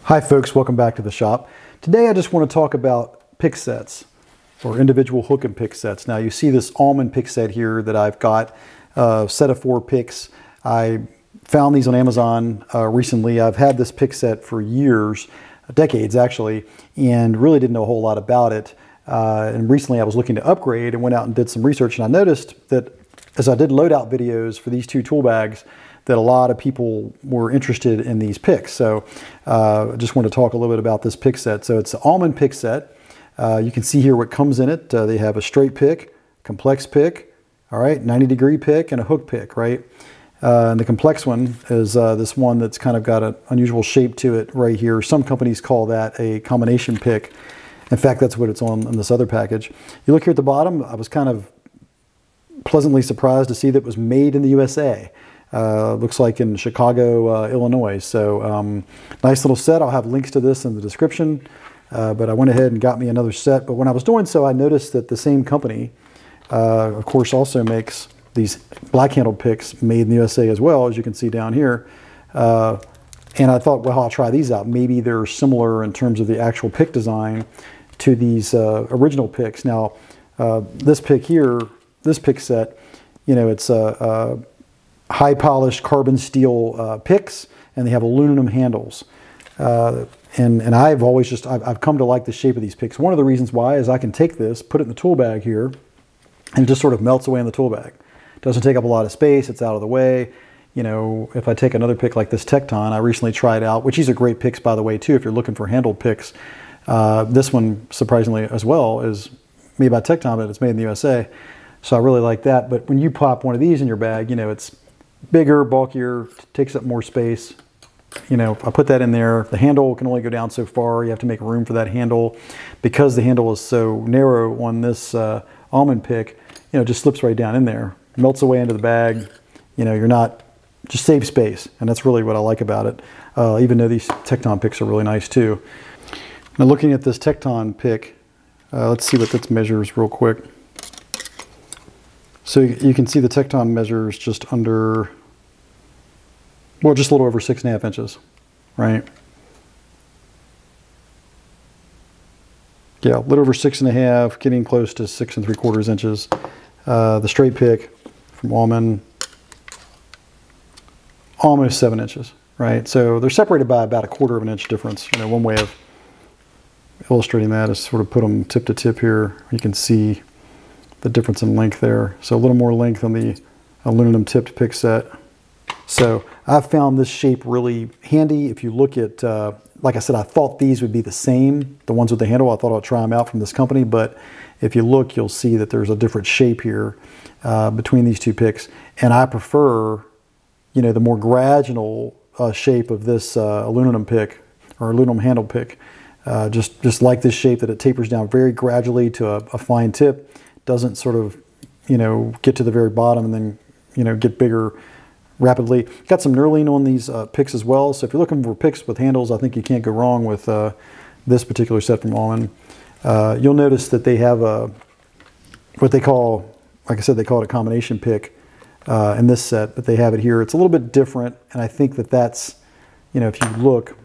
Hi folks, welcome back to the shop. Today I just want to talk about pick sets or individual hook and pick sets. Now you see this Ullman pick set here that I've got, a set of 4 picks. I found these on Amazon recently. I've had this pick set for years, decades actually, and really didn't know a whole lot about it. And recently I was looking to upgrade and went out and did some research, and I noticed that as I did loadout videos for these 2 tool bags, that a lot of people were interested in these picks. So I just want to talk a little bit about this pick set. So it's an Ullman pick set. You can see here what comes in it. They have a straight pick, complex pick, all right, 90-degree pick, and a hook pick, right? And the complex one is this one that's kind of got an unusual shape to it right here. Some companies call that a combination pick. In fact, that's what it's on in this other package. You look here at the bottom, I was kind of pleasantly surprised to see that it was made in the USA. Looks like in Chicago, Illinois. So nice little set. I'll have links to this in the description. But I went ahead and got me another set. But when I was doing so, I noticed that the same company, of course, also makes these black-handled picks made in the USA as well, as you can see down here. And I thought, well, I'll try these out. Maybe they're similar in terms of the actual pick design to these original picks. Now, this pick here, this pick set, you know, it's high polished carbon steel picks, and they have aluminum handles. And I've always just, I've come to like the shape of these picks. One of the reasons why is I can take this, put it in the tool bag here, and it just sort of melts away in the tool bag. It doesn't take up a lot of space, it's out of the way. You know, if I take another pick like this Tekton, I recently tried out, which these are great picks by the way too, if you're looking for handled picks. This one, surprisingly as well, is made by Tekton, but it's made in the USA. So I really like that. But when you pop one of these in your bag, you know, it's bigger, bulkier, takes up more space. You know, I put that in there. The handle can only go down so far. You have to make room for that handle. Because the handle is so narrow on this Ullman pick, you know, it just slips right down in there. Melts away into the bag. You know, you're not, just save space. And that's really what I like about it. Even though these Tekton picks are really nice too. Now looking at this Tekton pick, let's see what this measures real quick. So you can see the Tekton measures just under, well, just a little over 6.5 inches, right? Yeah, a little over 6.5, getting close to 6 3/4 inches. The straight pick from Ullman, almost 7 inches, right? So they're separated by about 1/4 inch difference. You know, one way of illustrating that is sort of put them tip to tip here. You can see the difference in length there. So a little more length on the aluminum tipped pick set. So I've found this shape really handy. If you look at, like I said, I thought these would be the same, the ones with the handle. I thought I'd try them out from this company, but if you look, you'll see that there's a different shape here between these 2 picks. And I prefer, you know, the more gradual shape of this aluminum pick or aluminum handle pick. Just like this shape, that it tapers down very gradually to a fine tip. Doesn't sort of, you know, get to the very bottom and then, you know, get bigger rapidly. Got some knurling on these picks as well. So if you're looking for picks with handles, I think you can't go wrong with this particular set from Ullman. You'll notice that they have what they call, like I said, they call it a combination pick in this set, but they have it here. It's a little bit different, and I think that that's, you know, if you look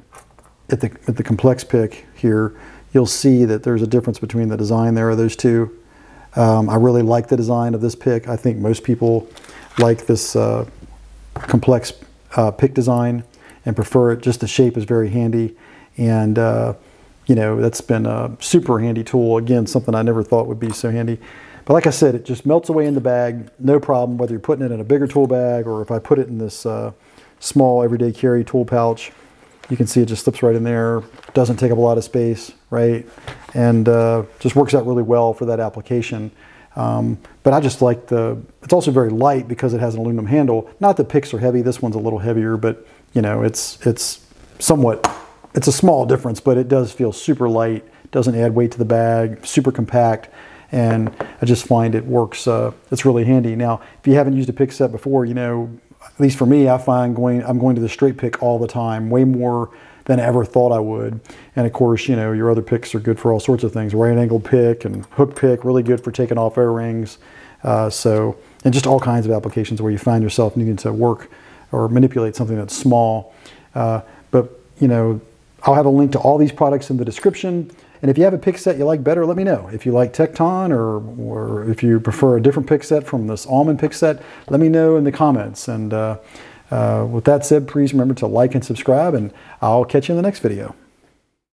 at the complex pick here, you'll see that there's a difference between the design there of those 2. I really like the design of this pick. I think most people like this complex pick design and prefer it. Just the shape is very handy, and you know, that's been a super handy tool. Again, something I never thought would be so handy. But like I said, it just melts away in the bag, no problem, whether you're putting it in a bigger tool bag or if I put it in this small everyday carry tool pouch. You can see it just slips right in there. Doesn't take up a lot of space, right? And just works out really well for that application. But I just like it's also very light because it has an aluminum handle. Not that picks are heavy, this one's a little heavier, but you know, it's somewhat, it's a small difference, but it does feel super light, doesn't add weight to the bag, super compact, and I just find it works, it's really handy. Now, if you haven't used a pick set before, you know, at least for me, I find I'm going to the straight pick all the time, way more than I ever thought I would. And of course, you know, your other picks are good for all sorts of things. Right angle pick and hook pick, really good for taking off O-rings. And just all kinds of applications where you find yourself needing to work or manipulate something that's small. But, you know, I'll have a link to all these products in the description. And if you have a pick set you like better, let me know. If you like Tekton or if you prefer a different pick set from this Ullman pick set, let me know in the comments. And with that said, please remember to like and subscribe, and I'll catch you in the next video.